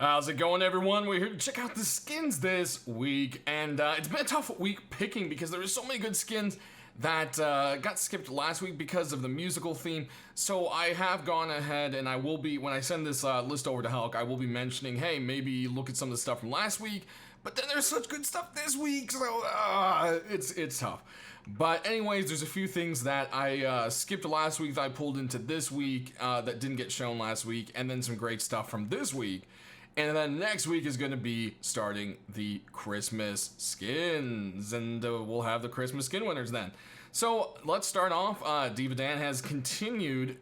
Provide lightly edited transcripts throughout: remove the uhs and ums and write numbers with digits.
How's it going, everyone? We're here to check out the skins this week, and it's been a tough week picking because there were so many good skins that got skipped last week because of the musical theme. So I have gone ahead and I will be, when I send this list over to Hulk, I will be mentioning, hey, maybe look at some of the stuff from last week, but then there's such good stuff this week, so it's tough. But anyways, there's a few things that I skipped last week that I pulled into this week that didn't get shown last week, and then some great stuff from this week. And then next week is going to be starting the Christmas skins, and we'll have the Christmas skin winners then. So let's start off. Diva Dan has continued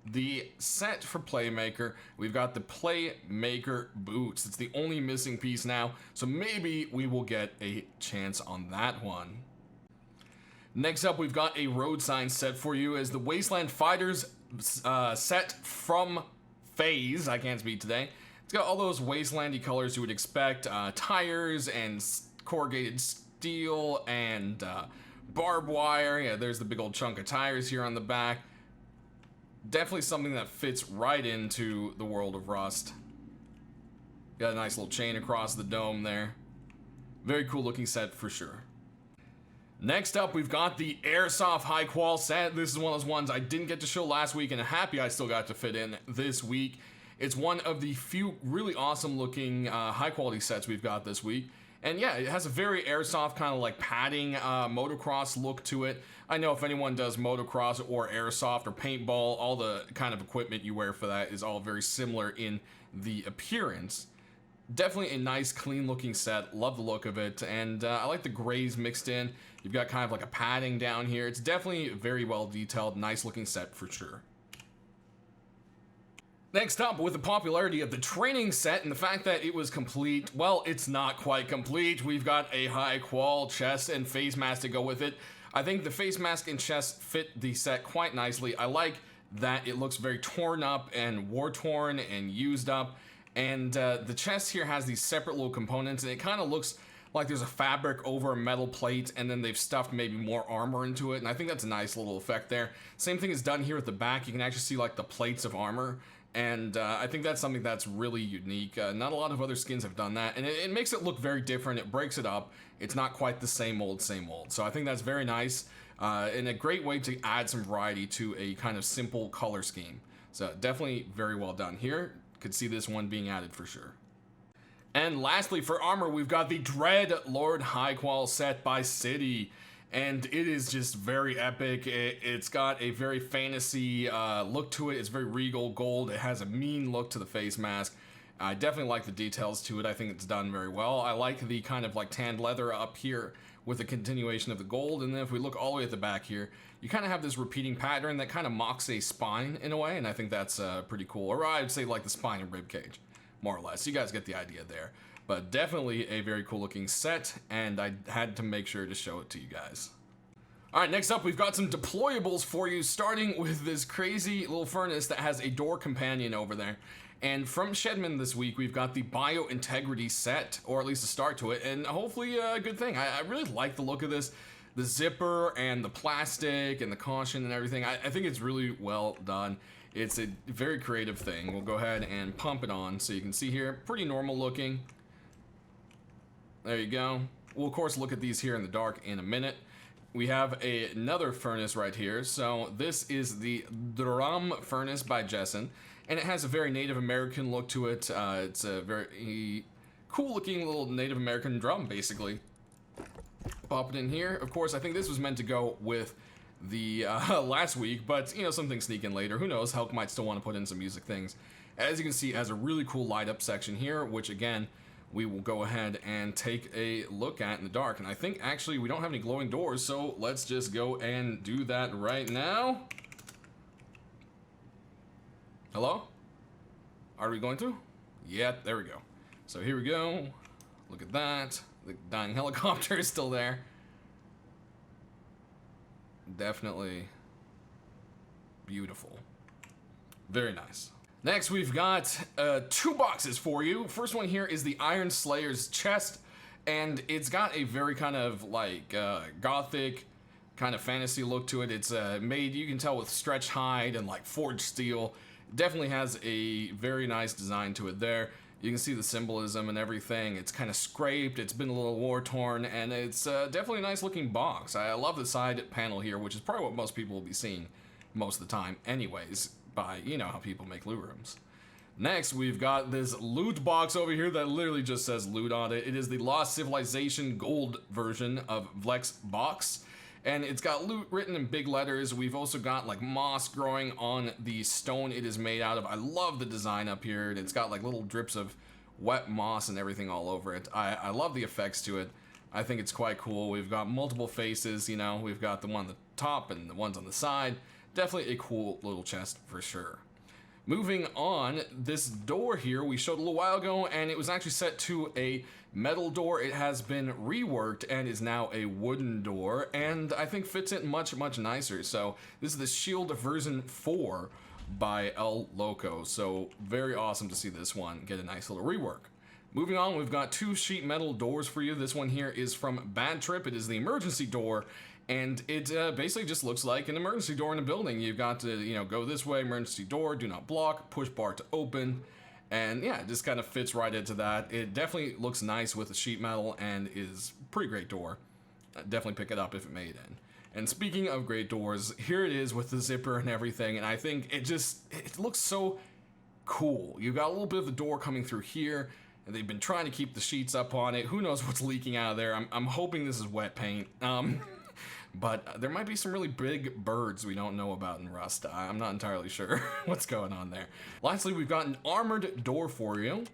the set for Playmaker. We've got the Playmaker boots. It's the only missing piece now, so maybe we will get a chance on that one. Next up, we've got a road sign set for you as the Wasteland Fighters set from FaZe. I can't speak today. It's got all those wastelandy colors you would expect, tires and corrugated steel and barbed wire. Yeah, there's the big old chunk of tires here on the back. Definitely something that fits right into the world of Rust. Got a nice little chain across the dome there. Very cool looking set for sure. Next up, we've got the Airsoft high qual set. This is one of those ones I didn't get to show last week, and I'm happy I still got to fit in this week. It's one of the few really awesome looking high quality sets we've got this week. And yeah, it has a very Airsoft kind of like padding motocross look to it. I know if anyone does motocross or Airsoft or paintball, all the kind of equipment you wear for that is all very similar in the appearance. Definitely a nice clean looking set. Love the look of it. And I like the grays mixed in. You've got kind of like a padding down here. It's definitely very well detailed, nice looking set for sure. Next up, with the popularity of the training set and the fact that it was complete, well, it's not quite complete. We've got a high qual chest and face mask to go with it. I think the face mask and chest fit the set quite nicely. I like that it looks very torn up and war-torn and used up. And the chest here has these separate little components, and it kind of looks like there's a fabric over a metal plate, and then they've stuffed maybe more armor into it, and I think that's a nice little effect there. Same thing is done here at the back. You can actually see like the plates of armor. And I think that's something that's really unique. Not a lot of other skins have done that, and it makes it look very different. It breaks it up. It's not quite the same old, same old. So I think that's very nice and a great way to add some variety to a kind of simple color scheme. So definitely very well done here. Could see this one being added for sure. And lastly, for armor, we've got the Dreadlord high qual set by City. And it is just very epic. It's got a very fantasy look to it. It's very regal gold. It has a mean look to the face mask. I definitely like the details to it. I think it's done very well. I like the kind of like tanned leather up here with the continuation of the gold. And then if we look all the way at the back here, you kind of have this repeating pattern that kind of mocks a spine in a way. And I think that's pretty cool. Or I'd say like the spine and rib cage, more or less. You guys get the idea there. But definitely a very cool looking set, and I had to make sure to show it to you guys. Alright, next up we've got some deployables for you, starting with this crazy little furnace that has a door companion over there. And from Shedman this week, we've got the Bio Integrity set, or at least a start to it, and hopefully a good thing. I really like the look of this. The zipper and the plastic and the caution and everything. I think it's really well done. It's a very creative thing. We'll go ahead and pump it on so you can see here. Pretty normal looking. There you go. We'll of course look at these here in the dark in a minute. We have another furnace right here. So this is the Dorama Furnace by Jessen, and it has a very Native American look to it. It's a very cool looking little Native American drum basically. Pop it in here. Of course, I think this was meant to go with the last week, but you know, something sneak in later. Who knows? Hulk might still want to put in some music things. As you can see, it has a really cool light up section here, which again, we will go ahead and take a look at in the dark. And I think actually we don't have any glowing doors, so let's just go and do that right now. Hello? Are we going to? Yeah, there we go. So here we go. Look at that. The dying helicopter is still there. Definitely beautiful. Very nice. Next, we've got two boxes for you. First one here is the Iron Slayer's chest, and it's got a very kind of like gothic kind of fantasy look to it. It's made, you can tell, with stretched hide and like forged steel. Definitely has a very nice design to it there. You can see the symbolism and everything. It's kind of scraped, it's been a little war-torn, and it's definitely a nice-looking box. I love the side panel here, which is probably what most people will be seeing most of the time anyways, by, you know, how people make loot rooms. Next, we've got this loot box over here that literally just says loot on it. It is the Lost Civilization gold version of Vlex box, and it's got loot written in big letters. We've also got like moss growing on the stone it is made out of. I love the design up here. It's got like little drips of wet moss and everything all over it. I love the effects to it. I think it's quite cool. We've got multiple faces, you know. We've got the one on the top and the ones on the side. Definitely a cool little chest for sure. Moving on, this door here we showed a little while ago, and it was actually set to a metal door. It has been reworked and is now a wooden door, and I think fits it much, much nicer. So this is the Shield version 4 by El Loco. So very awesome to see this one get a nice little rework. Moving on, we've got 2 sheet metal doors for you. This one here is from Bad Trip. It is the emergency door, and it basically just looks like an emergency door in a building. You've got to, you know, go this way, emergency door, do not block, push bar to open, and yeah, it just kind of fits right into that. It definitely looks nice with the sheet metal and is a pretty great door. Definitely pick it up if it made it in. And speaking of great doors, here it is with the zipper and everything, and I think it looks so cool. You've got a little bit of the door coming through here, and they've been trying to keep the sheets up on it. Who knows what's leaking out of there? I'm hoping this is wet paint. But there might be some really big birds we don't know about in Rust. I'm not entirely sure what's going on there. Lastly, we've got an armored door for you.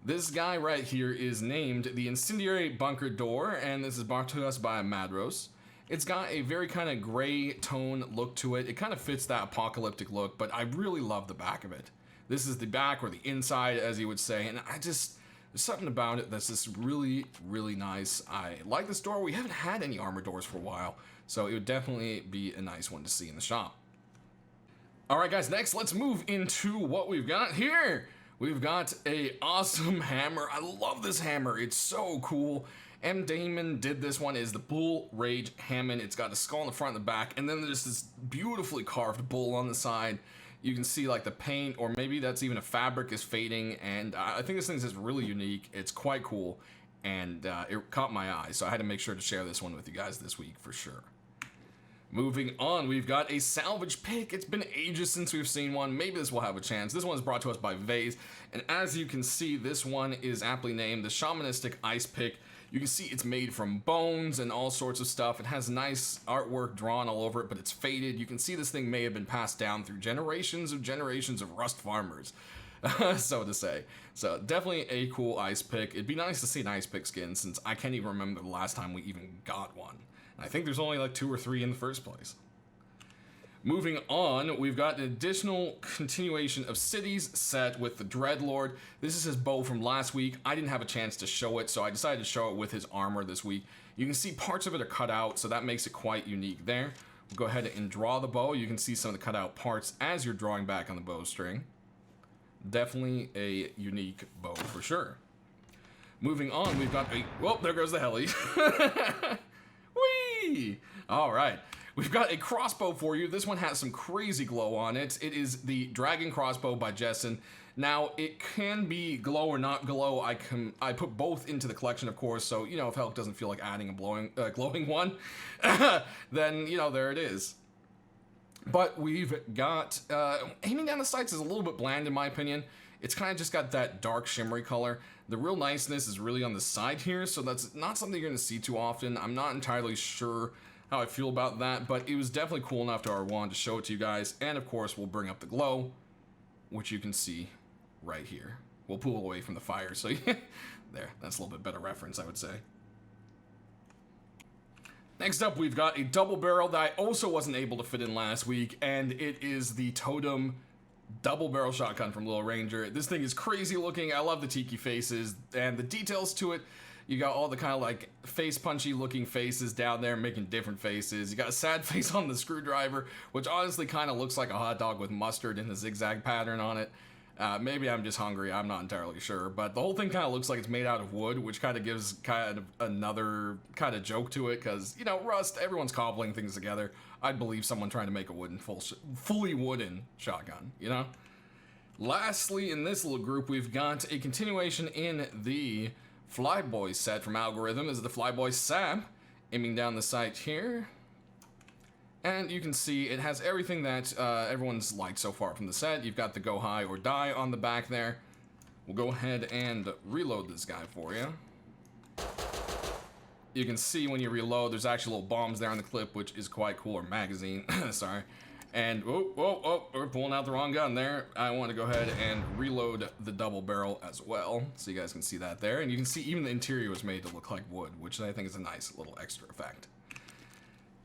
This guy right here is named the Incinerate Bunker Door, and this is brought to us by Madros. It's got a very kind of gray tone look to it. It kind of fits that apocalyptic look, but I really love the back of it. This is the back, or the inside, as you would say, and there's something about it that's just really, really nice. I like this door. We haven't had any armor doors for a while, so it would definitely be a nice one to see in the shop. Alright guys, next let's move into what we've got here. We've got a awesome hammer. I love this hammer. It's so cool. M. Damon did this one. Is the Bull Rage Hammond. It's got a skull in the front and the back, and then there's this beautifully carved bull on the side. You can see like the paint, or maybe that's even a fabric, is fading, and I think this thing's just really unique. It's quite cool, and it caught my eye, so I had to make sure to share this one with you guys this week for sure. Moving on, we've got a Salvage Pink. It's been ages since we've seen one. Maybe this will have a chance. This one is brought to us by Vase, and as you can see, this one is aptly named the Shamanistic Ice Pick. You can see it's made from bones and all sorts of stuff. It has nice artwork drawn all over it, but it's faded. You can see this thing may have been passed down through generations of Rust farmers, so to say. So definitely a cool ice pick. It'd be nice to see an ice pick skin, since I can't even remember the last time we even got one. I think there's only like 2 or 3 in the first place. Moving on, we've got an additional continuation of Cities set with the Dreadlord. This is his bow from last week. I didn't have a chance to show it, so I decided to show it with his armor this week. You can see parts of it are cut out, so that makes it quite unique there. We'll go ahead and draw the bow. You can see some of the cut out parts as you're drawing back on the bowstring. Definitely a unique bow for sure. Moving on, we've got a... Well, there goes the heli. Whee! All right. We've got a crossbow for you. This one has some crazy glow on it. It is the Dragon Crossbow by Jessen. Now, it can be glow or not glow. I put both into the collection, of course, so, you know, if Helk doesn't feel like adding a glowing one, then, you know, there it is. But we've got, aiming down the sights is a little bit bland in my opinion. It's kind of just got that dark shimmery color. The real niceness is really on the side here, so that's not something you're going to see too often. I'm not entirely sure how I feel about that, but it was definitely cool enough to R1 to show it to you guys. And of course, we'll bring up the glow, which you can see right here. We'll pull away from the fire, so yeah, there, that's a little bit better reference, I would say. Next up, we've got a double barrel that I also wasn't able to fit in last week, and it is the Totem double barrel shotgun from Little Ranger. This thing is crazy looking. I love the tiki faces and the details to it. You got all the kind of like face punchy looking faces down there making different faces. You got a sad face on the screwdriver, which honestly kind of looks like a hot dog with mustard and a zigzag pattern on it. Maybe I'm just hungry, I'm not entirely sure, but the whole thing kind of looks like it's made out of wood, which kind of gives kind of another kind of joke to it, because, you know, Rust, everyone's cobbling things together. I'd believe someone trying to make a fully wooden shotgun, you know? Lastly, in this little group, we've got a continuation in the Flyboy set from Algorithm. This is the Flyboy Sap, aiming down the sight here. And you can see it has everything that everyone's liked so far from the set. You've got the Go High or Die on the back there. We'll go ahead and reload this guy for you. You can see when you reload, there's actually little bombs there on the clip, which is quite cool, or magazine, sorry. And, we're pulling out the wrong gun there. I want to go ahead and reload the double barrel as well, so you guys can see that there. And you can see even the interior was made to look like wood, which I think is a nice little extra effect.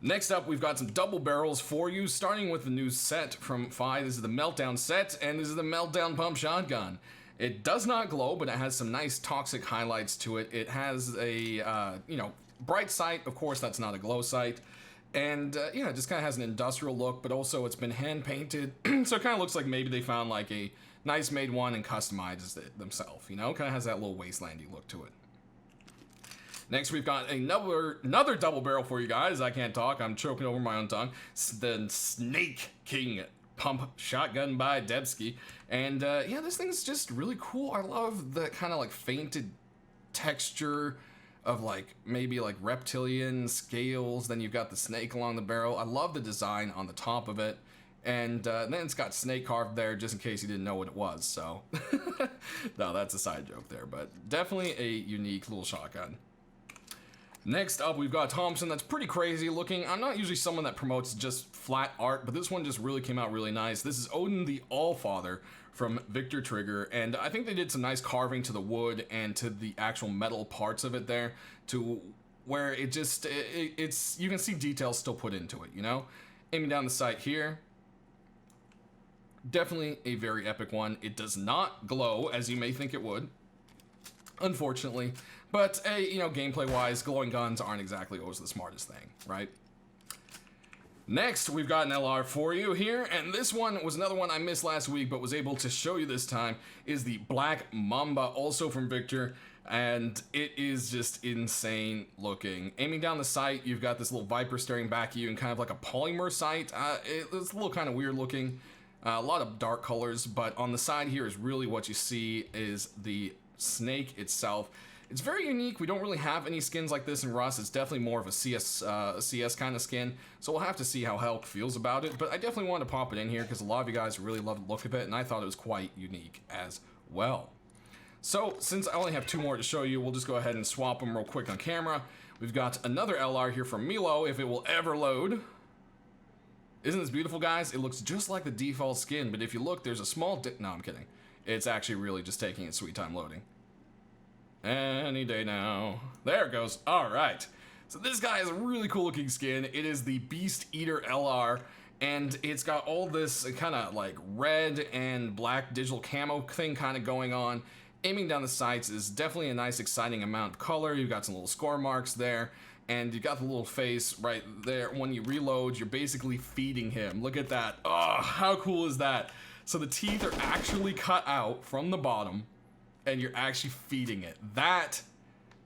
Next up, we've got some double barrels for you, starting with the new set from Fi. This is the Meltdown Set, and this is the Meltdown Pump Shotgun. It does not glow, but it has some nice toxic highlights to it. It has a, bright sight. Of course, that's not a glow sight. And, it just kind of has an industrial look, but also it's been hand-painted. So it kind of looks like maybe they found, like, a nice-made one and customized it themselves, Kind of has that little wastelandy look to it. Next, we've got another double barrel for you guys. I can't talk. I'm choking over my own tongue. The Snake King Pump Shotgun by Debsky. And, this thing's just really cool. I love the kind of, like, fainted texture of, like, maybe, like, reptilian scales. Then you've got the snake along the barrel. I love the design on the top of it. And then it's got snake carved there, just in case you didn't know what it was, so. No, that's a side joke there, but definitely a unique little shotgun. Next up, we've got Thompson. That's pretty crazy looking. I'm not usually someone that promotes just flat art, but this one just really came out really nice. This is Odin the Allfather from Victor Trigger, and I think they did some nice carving to the wood and to the actual metal parts of it there, to where it just, it's, you can see details still put into it, Aiming down the sight here. Definitely a very epic one. It does not glow, as you may think it would, unfortunately. But, gameplay-wise, glowing guns aren't exactly always the smartest thing, right? Next, we've got an LR for you here, and this one was another one I missed last week, but was able to show you this time, is the Black Mamba, also from Victor, and it is just insane looking. Aiming down the sight, you've got this little Viper staring back at you in kind of like a polymer sight. It's a little kind of weird looking, a lot of dark colors, but on the side here is really what you see is the snake itself. It's very unique. We don't really have any skins like this in Rust. It's definitely more of a CS kind of skin, so we'll have to see how Helk feels about it, but I definitely wanted to pop it in here because a lot of you guys really love the look of it, and I thought it was quite unique as well. So, since I only have two more to show you, we'll just go ahead and swap them real quick on camera. We've got another LR here from Milo, if it will ever load. Isn't this beautiful, guys? It looks just like the default skin, but if you look, there's a small no, I'm kidding. It's actually really just taking its sweet time loading. Any day now. There it goes. All right. So this guy has a really cool looking skin. It is the BeastEater LR, and it's got all this kind of like red and black digital camo thing kind of going on. Aiming down the sights is definitely a nice exciting amount of color. You've got some little score marks there, and you got the little face right there. When you reload, you're basically feeding him. Look at that. Oh, how cool is that? So the teeth are actually cut out from the bottom, and you're actually feeding it. That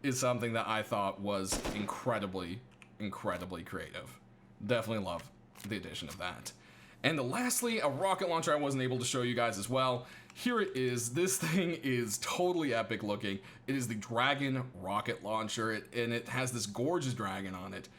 is something that I thought was incredibly, incredibly creative. Definitely love the addition of that. And lastly, a rocket launcher I wasn't able to show you guys as well. Here it is. This thing is totally epic looking. It is the Dragon rocket launcher, and it has this gorgeous dragon on it.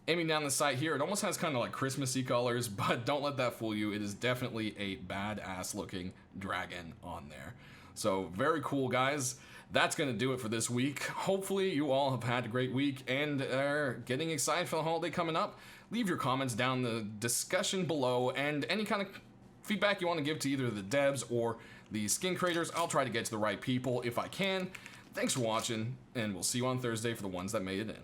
Aiming down the sight here, it almost has kind of like Christmassy colors, but don't let that fool you. It is definitely a badass looking dragon on there. So very cool, guys. That's going to do it for this week. Hopefully you all have had a great week and are getting excited for the holiday coming up. Leave your comments down in the discussion below, and any kind of feedback you want to give to either the devs or the skin creators. I'll try to get to the right people if I can. Thanks for watching, and we'll see you on Thursday for the ones that made it in.